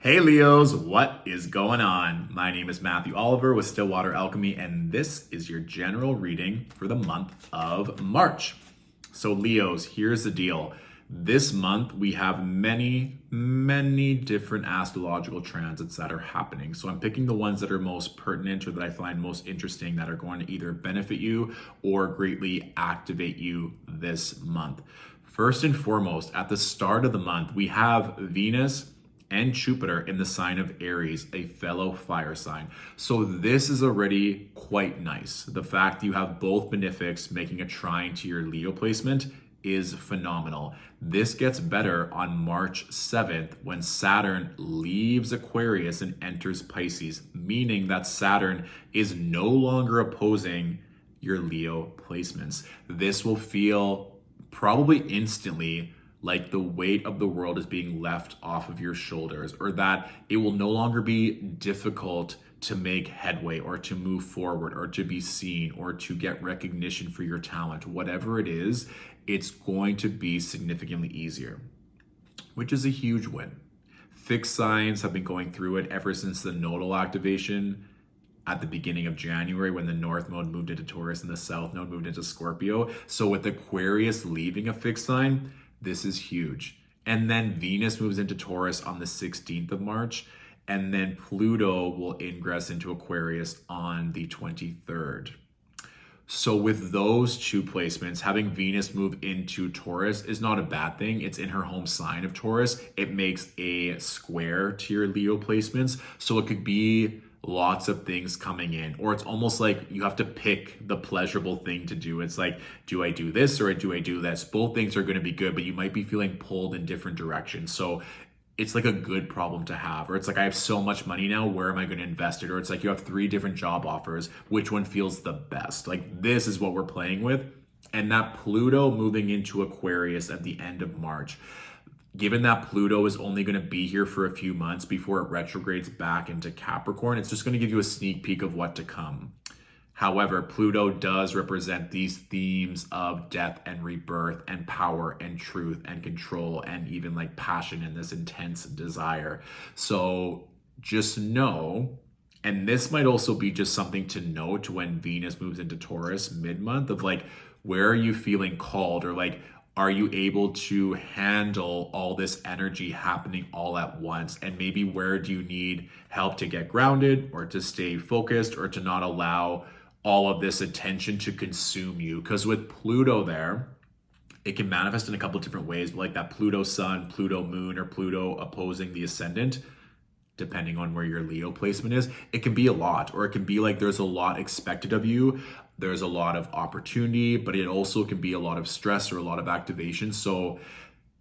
Hey Leos, what is going on? My name is Matthew Oliver with Stillwater Alchemy, and this is your general reading for the month of March. So, Leos, here's the deal. This month we have many different astrological transits that are happening. So, I'm picking the ones that are most pertinent or that I find most interesting that are going to either benefit you or greatly activate you this month. First and foremost, at the start of the month, we have Venus and Jupiter in the sign of Aries, a fellow fire sign. So this is already quite nice. The fact you have both benefics making a trine to your Leo placement is phenomenal. This gets better on March 7th when Saturn leaves Aquarius and enters Pisces, meaning that Saturn is no longer opposing your Leo placements. This will feel probably instantly like the weight of the world is being left off of your shoulders, or that it will no longer be difficult to make headway or to move forward or to be seen or to get recognition for your talent. Whatever it is, it's going to be significantly easier, which is a huge win. Fixed signs have been going through it ever since the nodal activation at the beginning of January when the North Node moved into Taurus and the South Node moved into Scorpio. So with Aquarius leaving a fixed sign, this is huge. And then Venus moves into Taurus on the 16th of March, and then Pluto will ingress into Aquarius on the 23rd. So with those two placements, having Venus move into Taurus is not a bad thing. It's in her home sign of Taurus. It makes a square to your Leo placements. So it could be lots of things coming in, or it's almost like you have to pick the pleasurable thing to do. It's like, do I do this or do I do this? Both things are going to be good, but you might be feeling pulled in different directions. So it's like a good problem to have. Or it's like, I have so much money now, where am I going to invest it? Or it's like you have 3 different job offers, which one feels the best? Like, this is what we're playing with. And that Pluto moving into Aquarius at the end of March, given that Pluto is only going to be here for a few months before it retrogrades back into Capricorn, it's just going to give you a sneak peek of what to come. However, Pluto does represent these themes of death and rebirth and power and truth and control and even like passion and this intense desire. So just know, and this might also be just something to note when Venus moves into Taurus mid-month, of like, where are you feeling called, or like, are you able to handle all this energy happening all at once? And maybe where do you need help to get grounded or to stay focused or to not allow all of this attention to consume you? Because with Pluto there, it can manifest in a couple of different ways, like that Pluto Sun, Pluto Moon, or Pluto opposing the ascendant, depending on where your Leo placement is. It can be a lot, or it can be like there's a lot expected of you. There's a lot of opportunity, but it also can be a lot of stress or a lot of activation. So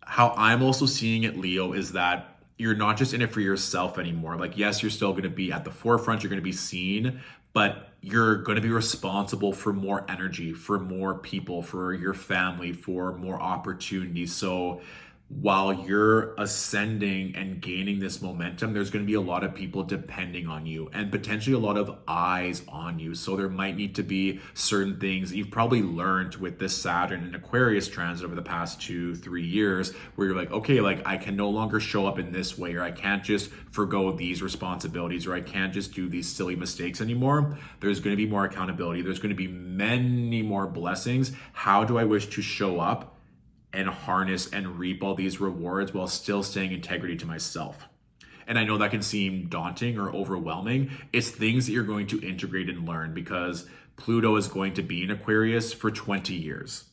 how I'm also seeing it, Leo, is that you're not just in it for yourself anymore. Like, yes, you're still going to be at the forefront, you're going to be seen, but you're going to be responsible for more energy, for more people, for your family, for more opportunities. So while you're ascending and gaining this momentum, there's going to be a lot of people depending on you and potentially a lot of eyes on you. So there might need to be certain things you've probably learned with this Saturn and Aquarius transit over the past 2-3 years, where you're like, okay, like I can no longer show up in this way, or I can't just forgo these responsibilities, or I can't just do these silly mistakes anymore. There's going to be more accountability. There's going to be many more blessings. How do I wish to show up and harness and reap all these rewards while still staying integrity to myself? And I know that can seem daunting or overwhelming. It's things that you're going to integrate and learn, because Pluto is going to be in Aquarius for 20 years.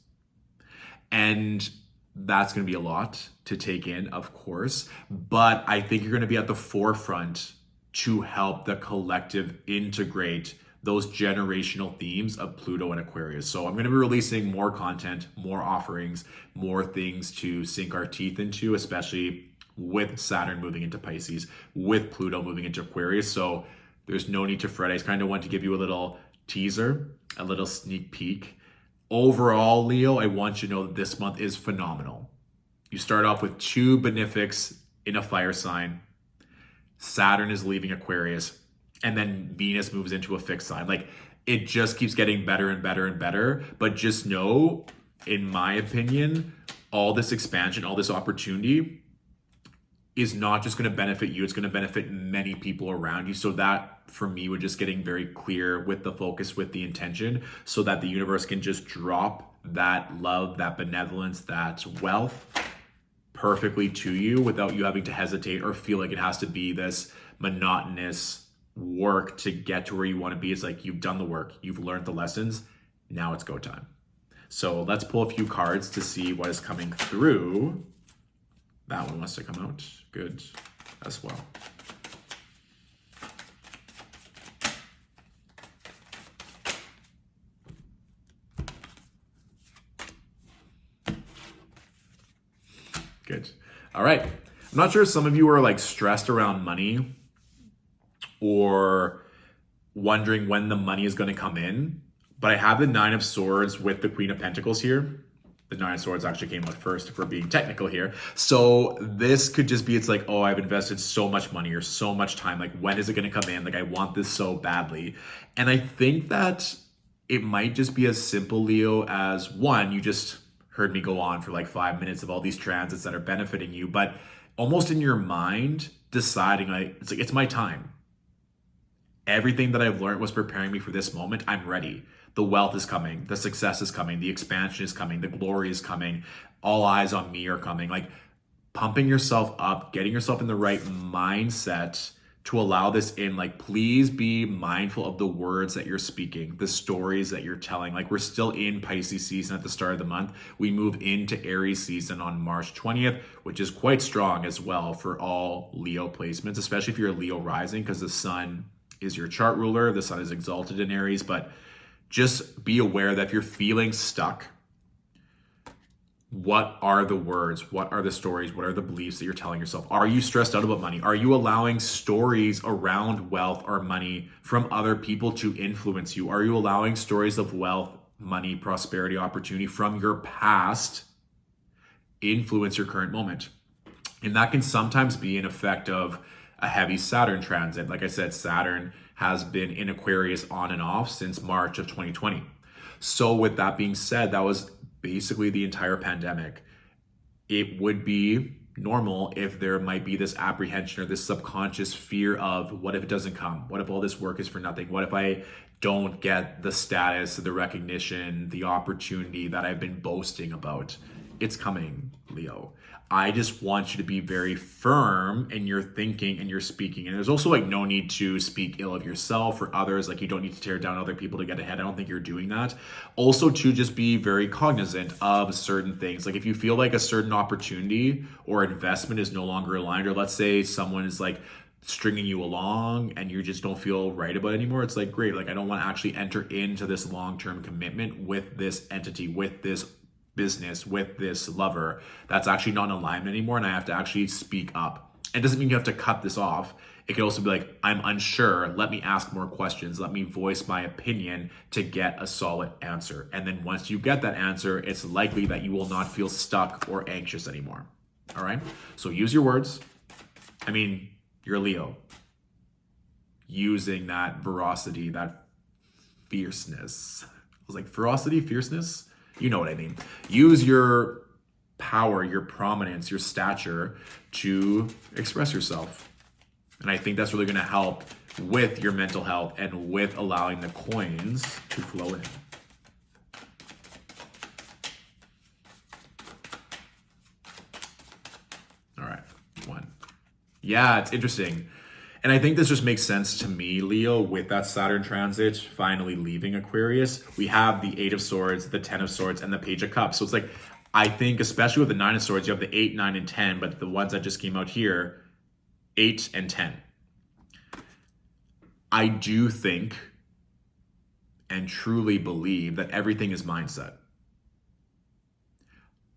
And that's going to be a lot to take in, of course. But I think you're going to be at the forefront to help the collective integrate those generational themes of Pluto and Aquarius. So I'm going to be releasing more content, more offerings, more things to sink our teeth into, especially with Saturn moving into Pisces, with Pluto moving into Aquarius. So there's no need to fret. I just kind of want to give you a little teaser, a little sneak peek. Overall, Leo, I want you to know that this month is phenomenal. You start off with 2 benefics in a fire sign. Saturn is leaving Aquarius, and then Venus moves into a fixed sign. Like, it just keeps getting better and better and better. But just know, in my opinion, all this expansion, all this opportunity is not just going to benefit you, it's going to benefit many people around you. So that for me would just getting very clear with the focus, with the intention, so that the universe can just drop that love, that benevolence, that wealth perfectly to you without you having to hesitate or feel like it has to be this monotonous work to get to where you want to be. It's like you've done the work, you've learned the lessons, now it's go time. So let's pull a few cards to see what is coming through. That one wants to come out. Good as well. Good. All right. I'm not sure if some of you are like stressed around money or wondering when the money is going to come in, but I have the Nine of Swords with the Queen of Pentacles here. The Nine of Swords actually came out first if we're being technical here. So this could just be, it's like, oh, I've invested so much money or so much time. Like, when is it going to come in? Like, I want this so badly. And I think that it might just be as simple, Leo, as one, you just heard me go on for like 5 minutes of all these transits that are benefiting you, but almost in your mind deciding like, it's my time. Everything that I've learned was preparing me for this moment. I'm ready. The wealth is coming. The success is coming. The expansion is coming. The glory is coming. All eyes on me are coming. Like pumping yourself up, getting yourself in the right mindset to allow this in. Like, please be mindful of the words that you're speaking, the stories that you're telling. Like, we're still in Pisces season at the start of the month. We move into Aries season on March 20th, which is quite strong as well for all Leo placements, especially if you're a Leo rising, because the sun is your chart ruler. The sun is exalted in Aries, but just be aware that if you're feeling stuck, what are the words? What are the stories? What are the beliefs that you're telling yourself? Are you stressed out about money? Are you allowing stories around wealth or money from other people to influence you? Are you allowing stories of wealth, money, prosperity, opportunity from your past influence your current moment? And that can sometimes be an effect of a heavy Saturn transit. Like I said, Saturn has been in Aquarius on and off since March of 2020. So with that being said, that was basically the entire pandemic. It would be normal if there might be this apprehension or this subconscious fear of, what if it doesn't come? What if all this work is for nothing? What if I don't get the status, the recognition, the opportunity that I've been boasting about? It's coming, Leo. I just want you to be very firm in your thinking and your speaking. And there's also like no need to speak ill of yourself or others. Like, you don't need to tear down other people to get ahead. I don't think you're doing that. Also to just be very cognizant of certain things. Like, if you feel like a certain opportunity or investment is no longer aligned, or let's say someone is like stringing you along and you just don't feel right about it anymore, it's like, great, like I don't want to actually enter into this long-term commitment with this entity, with this business, with this lover that's actually not in alignment anymore, and I have to actually speak up. It doesn't mean you have to cut this off. It could also be like, I'm unsure, let me ask more questions, let me voice my opinion to get a solid answer. And then once you get that answer, it's likely that you will not feel stuck or anxious anymore. All right, so use your words. I mean, you're a Leo. Using that veracity, that fierceness. I was like, ferocity, fierceness? You know what I mean. Use your power, your prominence, your stature to express yourself. And I think that's really going to help with your mental health and with allowing the coins to flow in. All right, one. Yeah, it's interesting. And I think this just makes sense to me, Leo, with that Saturn transit finally leaving Aquarius. We have the 8 of Swords, the 10 of Swords, and the Page of Cups. So it's like, I think, especially with the 9 of Swords, you have the 8, 9, and 10, but the ones that just came out here, 8 and 10. I do think and truly believe that everything is mindset.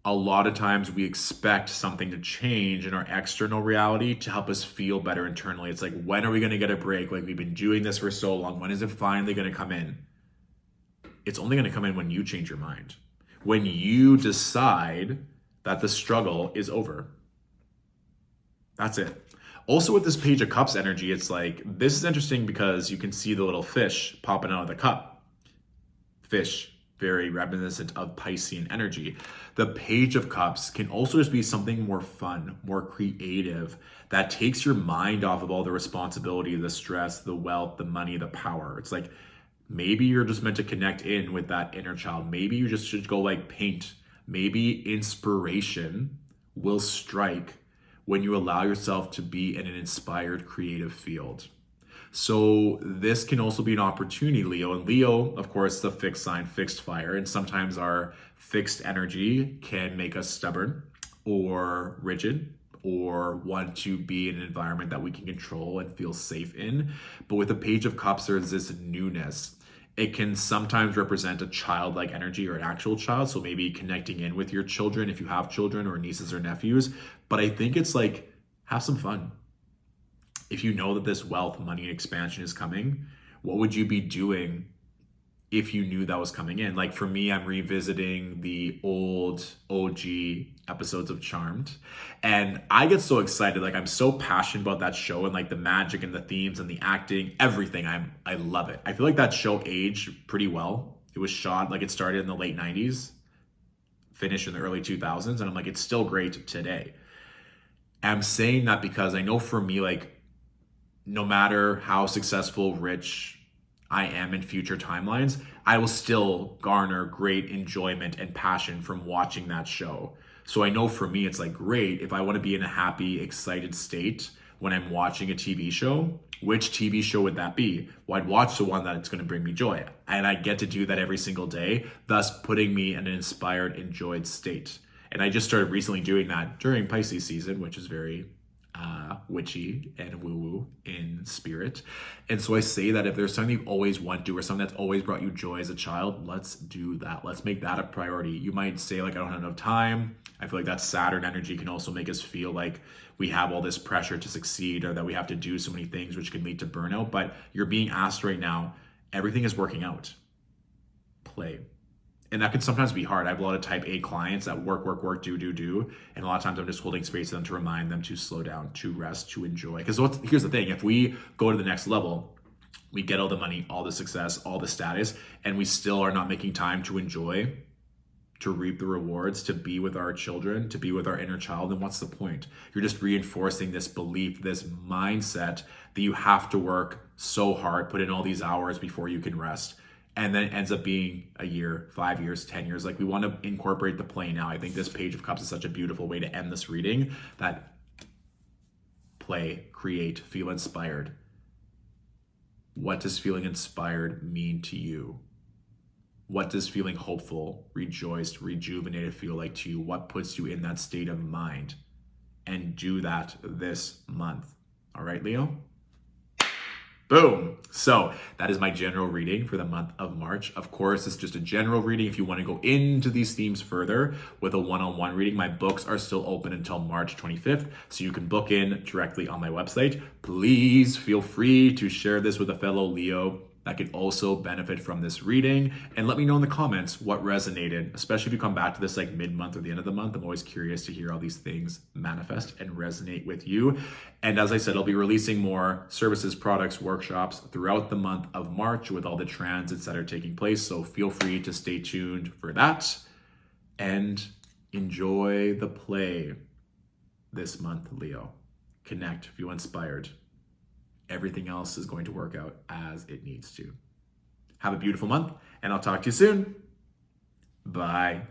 A lot of times we expect something to change in our external reality to help us feel better internally. It's like, when are we going to get a break? Like, we've been doing this for so long. When is it finally going to come in? It's only going to come in when you change your mind. When you decide that the struggle is over. That's it. Also with this Page of Cups energy, it's like, this is interesting because you can see the little fish popping out of the cup. Fish very reminiscent of Piscean energy. The Page of Cups can also just be something more fun, more creative, that takes your mind off of all the responsibility, the stress, the wealth, the money, the power. It's like maybe you're just meant to connect in with that inner child. Maybe you just should go like paint. Maybe inspiration will strike when you allow yourself to be in an inspired creative field. So this can also be an opportunity, Leo. And Leo, of course, the fixed sign, fixed fire. And sometimes our fixed energy can make us stubborn or rigid or want to be in an environment that we can control and feel safe in. But with the Page of Cups, there's this newness. It can sometimes represent a childlike energy or an actual child. So maybe connecting in with your children if you have children or nieces or nephews. But I think it's like, have some fun. If you know that this wealth, money, and expansion is coming, what would you be doing if you knew that was coming in? Like for me, I'm revisiting the old OG episodes of Charmed, and I get so excited. Like I'm so passionate about that show and like the magic and the themes and the acting, everything. I love it. I feel like that show aged pretty well. It was shot, like it started in the late 90s, finished in the early 2000s, and I'm like, it's still great today. I'm saying that because I know for me, like, no matter how successful, rich I am in future timelines, I will still garner great enjoyment and passion from watching that show. So I know for me, it's like great if I want to be in a happy, excited state when I'm watching a TV show. Which TV show would that be? Well, I'd watch the one that it's going to bring me joy. And I get to do that every single day, thus putting me in an inspired, enjoyed state. And I just started recently doing that during Pisces season, which is very witchy and woo-woo in spirit. And so I say that if there's something you've always wanted to do or something that's always brought you joy as a child, let's do that. Let's make that a priority. You might say like, I don't have enough time. I feel like that Saturn energy can also make us feel like we have all this pressure to succeed or that we have to do so many things, which can lead to burnout. But you're being asked right now, everything is working out. Play. And that can sometimes be hard. I have a lot of type A clients that work, do. And a lot of times I'm just holding space for them to remind them to slow down, to rest, to enjoy. Because here's the thing, if we go to the next level, we get all the money, all the success, all the status, and we still are not making time to enjoy, to reap the rewards, to be with our children, to be with our inner child, then what's the point? You're just reinforcing this belief, this mindset that you have to work so hard, put in all these hours before you can rest. And then it ends up being a year, 5 years, 10 years. Like we want to incorporate the play now. I think this Page of Cups is such a beautiful way to end this reading, that play, create, feel inspired. What does feeling inspired mean to you? What does feeling hopeful, rejoiced, rejuvenated feel like to you? What puts you in that state of mind? And do that this month. All right, Leo? Boom. So that is my general reading for the month of March. Of course, it's just a general reading. If you want to go into these themes further with a one-on-one reading, my books are still open until March 25th. So you can book in directly on my website. Please feel free to share this with a fellow Leo that could also benefit from this reading. And let me know in the comments what resonated, especially if you come back to this like mid-month or the end of the month. I'm always curious to hear how these things manifest and resonate with you. And as I said, I'll be releasing more services, products, workshops throughout the month of March with all the transits that are taking place. So feel free to stay tuned for that and enjoy the play this month, Leo. Connect, feel inspired. Everything else is going to work out as it needs to. Have a beautiful month, and I'll talk to you soon. Bye.